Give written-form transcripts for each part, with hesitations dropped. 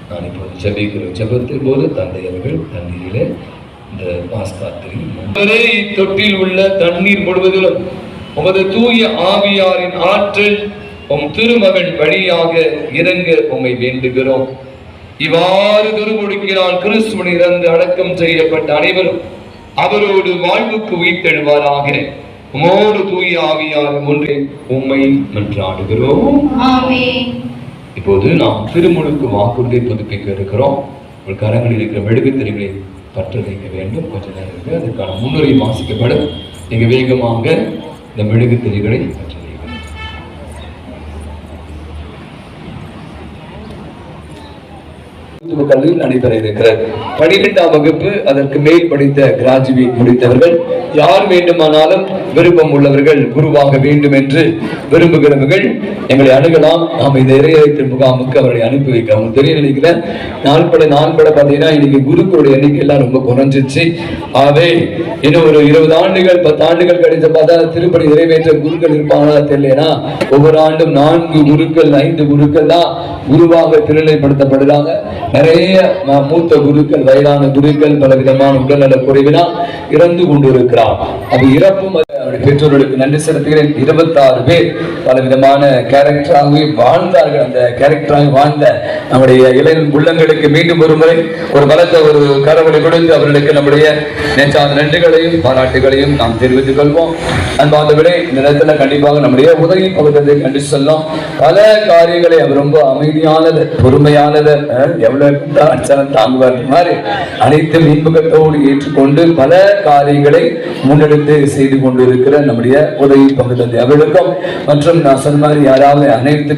நான் இப்போது ஜெபிக்கிற ஜெபத்தின் போது தந்தை அவர்கள் தண்ணீரிலே இந்த பாஸ்காத்திரி தொட்டில் உள்ள தண்ணீர் முழுவதிலும் உமது தூய ஆவியாரின் ஆற்றல் உம் திருமகன் வழியாக இறங்க உம்மை வேண்டுகிறோம். இவ்வாறு திருமுழுக்கினால் கிறிஸ்துவின் இறந்து அடக்கம் செய்யப்பட்ட அனைவரும் அவரோடு வாழ்வுக்கு உயிர்த்தெழுவாராக. உமோடு தூய ஆவியார் ஒன்றே உம்மை மன்றாடுகிறோம். இப்போது நாம் திருமுழுக்கு வாக்குறுதியை புதுப்பிக்க இருக்கிறோம். உங்கள் கரங்களில் இருக்கிற மெழுகுத்திரிகளை பற்ற வைக்க வேண்டும். கொஞ்ச நேரம் இருக்கு, அதுக்கான முன்னுரை வாசிக்கப்படும். நீங்க வேகமாக இந்த மெழுகுத்திரிகளை பற்ற கல்வியில் நடைபெற இருக்கிறது. 12ஆம் வகுப்பு அதற்கு மேல் படித்த கிராஜுவேட் முடித்தவர்கள் யார் வேண்டுமானாலும் விருப்பம் உள்ளவர்கள் குருவாக வேண்டும் என்று விரும்புகிறவர்கள் எங்களை அணுகலாம். நாம் இந்த இறையத்தின் முகாமுக்கு அவர்களை அனுப்பி வைக்க அவங்க தெரிய நினைக்கிறேன். நாள்பட பார்த்தீங்கன்னா இன்னைக்கு குருக்களுடைய எண்ணிக்கை எல்லாம் ரொம்ப குறைஞ்சிச்சு. ஆகவே இன்னும் ஒரு 20 ஆண்டுகள் 10 ஆண்டுகள் கழித்து பார்த்தா திருப்பணி நிறைவேற்ற குருக்கள் இருப்பாங்களா தெரியலனா ஒவ்வொரு ஆண்டும் 4 குருக்கள் 5 குருக்கள் தான் குருவாக திருநிலைப்படுத்தப்படுறாங்க. நிறைய மூத்த குருக்கள் வயதான குருக்கள் பல விதமான உடல்நல குறைவினால் இறந்து கொண்டிருக்கிறார். அது இறப்பும் பெற்றோர்களுக்கு நன்றி செலுத்துகிறேன். 26 பேர் பல விதமான கேரக்டராகவே வாழ்ந்தார்கள். அந்த கேரக்டராக வாழ்ந்த நம்முடைய இளைஞர் உள்ளங்களுக்கு மீண்டும் ஒரு முறை ஒரு பலத்த ஒரு கரவலை கொடுத்து அவர்களுக்கு நம்முடைய நேற்றான நன்றிகளையும் பாராட்டுகளையும் நாம் தெரிவித்துக் கொள்வோம். அன்பாந்தவர்களே, இந்த நேரத்தில் கண்டிப்பாக நம்முடைய உதவி பகுதியை கண்டு சொல்லும். பல காரியங்களை அவர் ரொம்ப அமைதியானது பொறுமையானது எவ்வளவு தாங்குவார் மாதிரி அனைத்தும் இன்பகத்தோடு ஏற்றுக்கொண்டு பல காரியங்களை முன்னெடுத்து செய்து கொண்டிருக்கிற நம்முடைய உதவி பகுதி அவர்களுக்கும் மற்றும் நான் சொன்ன மாதிரி யாராவது அனைத்து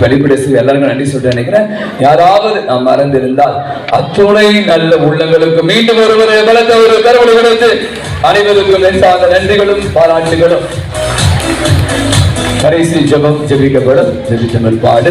வெளிப்படை எல்லாருக்கும் நன்றி சொல்லிட்டு நினைக்கிறேன். யாராவது நாம் மறந்திருந்தால் அத்துணை நல்ல உள்ளங்களுக்கு மீண்டும் ஒருவர் பலத்த ஒரு கருவலை கொடுத்து அனைவருக்கும் நன்றிகளும் பாராட்டுகளும். கடைசி ஜபம் ஜபிக்கப்படும். ஜபிச்சமல் பாடு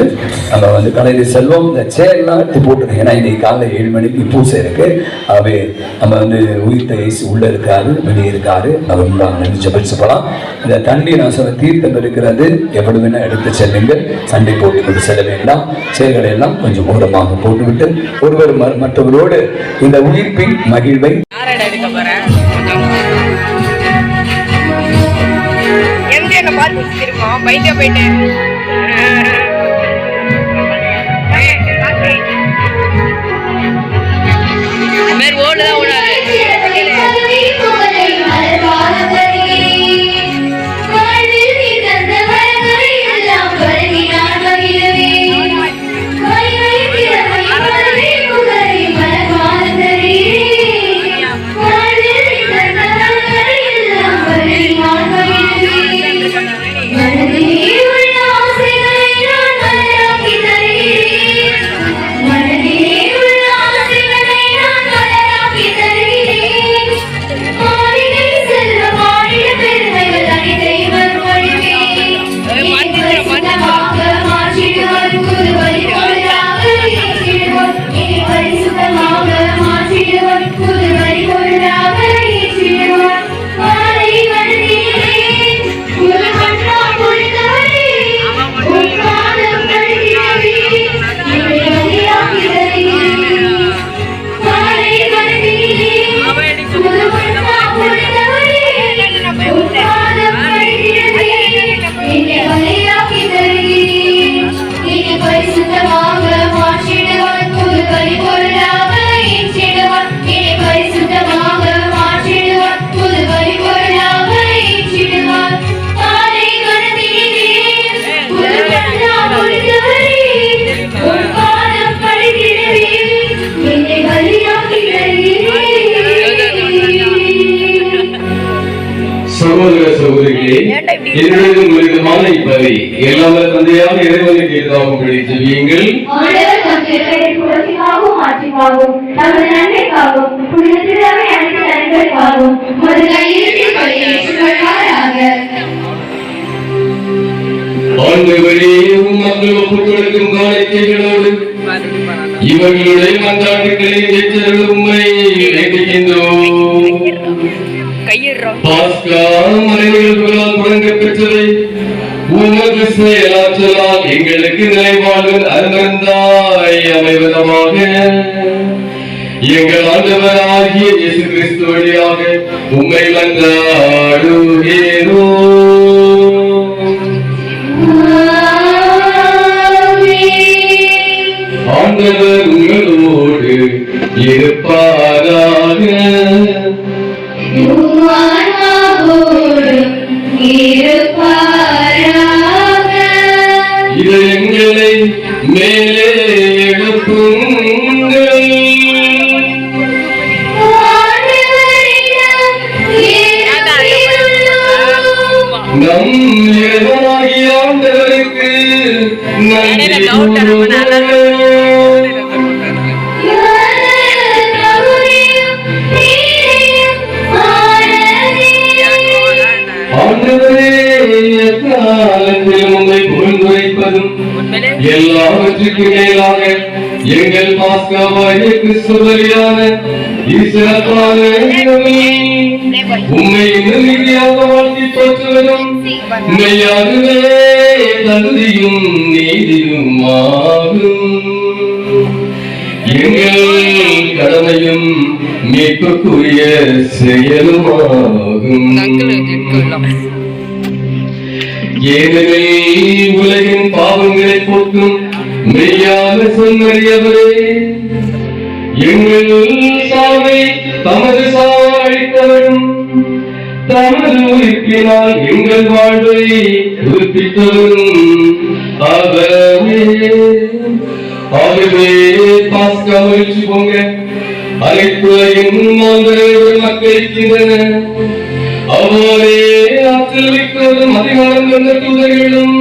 நம்ம கலையில் செல்வம். இந்த சேர்லாம் எடுத்து போட்டுருங்க. ஏன்னா இன்னைக்கு காலை 7 மணிக்கு பூசை இருக்கு. அவை நம்ம உயிர்த்த இயேசு உள்ள இருக்காரு, வெளியே இருக்காரு. அவர் முன்னாடி ஜபிச்சு போகலாம். இந்த தண்ணி நான் சொன்ன தீர்த்தம் இருக்கிறது. எவ்வளவு வேணா எடுத்து செல்லுங்க. சண்டை போட்டு கொண்டு செல்ல வேண்டாம். செயல்களை எல்லாம் கொஞ்சம் ஓரமாக போட்டுவிட்டு ஒருவர் மற்றவரோடு இந்த உயிர்ப்பின் மகிழ்வை போயிட்டேன். ஓடுதான் ஓடாது. இவர்களுடைய மன்றாட்டுகளை உண்மை மறைவுகளால் தொடங்க பெற்றதை உமது செயலாற்றலால் எங்களுக்கு நிலைவாழ்வு அருமருந்தாய் அமைவதமாக. எங்கள் ஆண்டவராகிய இயேசு கிறிஸ்து வழியாக உம்மை மன்றாடுகிறோம். ஆண்டவர் உங்களோடு இருப்பாராக. இதயங்களை மேலே எழுப்புங்கள். நம் இறைவனாகிய ஆண்டவருக்கு நன்றி கூறுவோம். ஆண்டவரே, எக்காலத்திலும் உம்மை புகழ்ந்துரைப்பதும் எல்லாவற்றுக்கும் மேலாக எங்கள் பாஸ்காவாகிய கிறிஸ்து பலியான இச்சிறப்பான உம்மை நெருங்கியாக வாழ்த்தி போற்றுவதும் மெய்யாகவே தகுதியும் நீதியுமாகும். எங்கள் கடமையும் மீட்புக்குரிய செயலுமாகும். ஏனெனில் உலகின் பாவங்களை போக்கும் மெய்யான சொன்னறியவரே, எங்கள் சாவை தமது சாவழித்தவரும் தமது உயிர்ப்பினால் எங்கள் வாழ்வை உயிர்ப்பித்தவரும் அவரே. ஆகவே பாஸ்கா மகிழ்ச்சி பொங்க அனைத்து உலகின் மாந்தர்கள் மக்களிக்கின்றன. அவரே ஆற்றல் மிக்கவரும் அதிகாரம் கொண்ட தூதர்களும்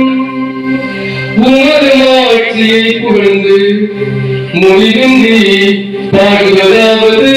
உமது ஆட்சியை புகழ்ந்து மொழியின்றி பாடுவதாவது.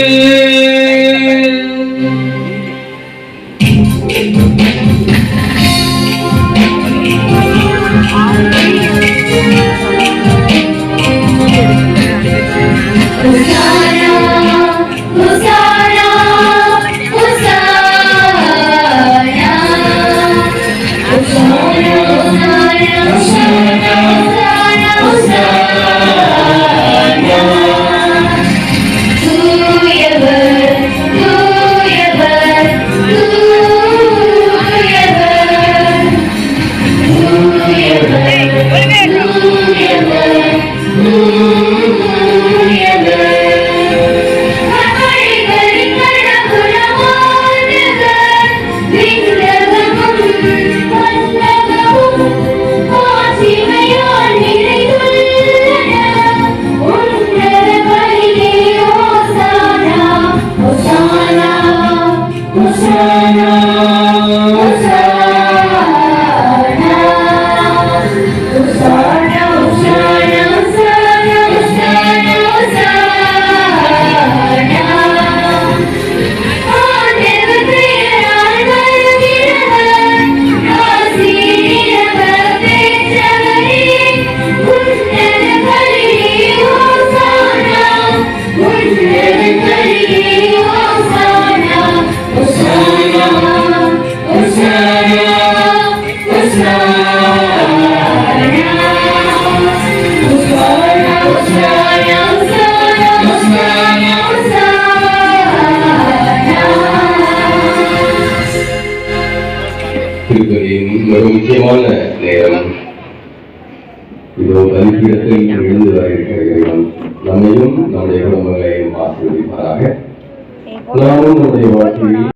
மிக முக்கியமான நேரம். இதோ பலிபீடத்தில் எழுந்து வர இருக்கிற இறைவன் நம்மையும் நம்முடைய குடும்பங்களையும் ஆசீர்வதிப்பாராக. நாமும் நம்முடைய வாழ்க்கையில்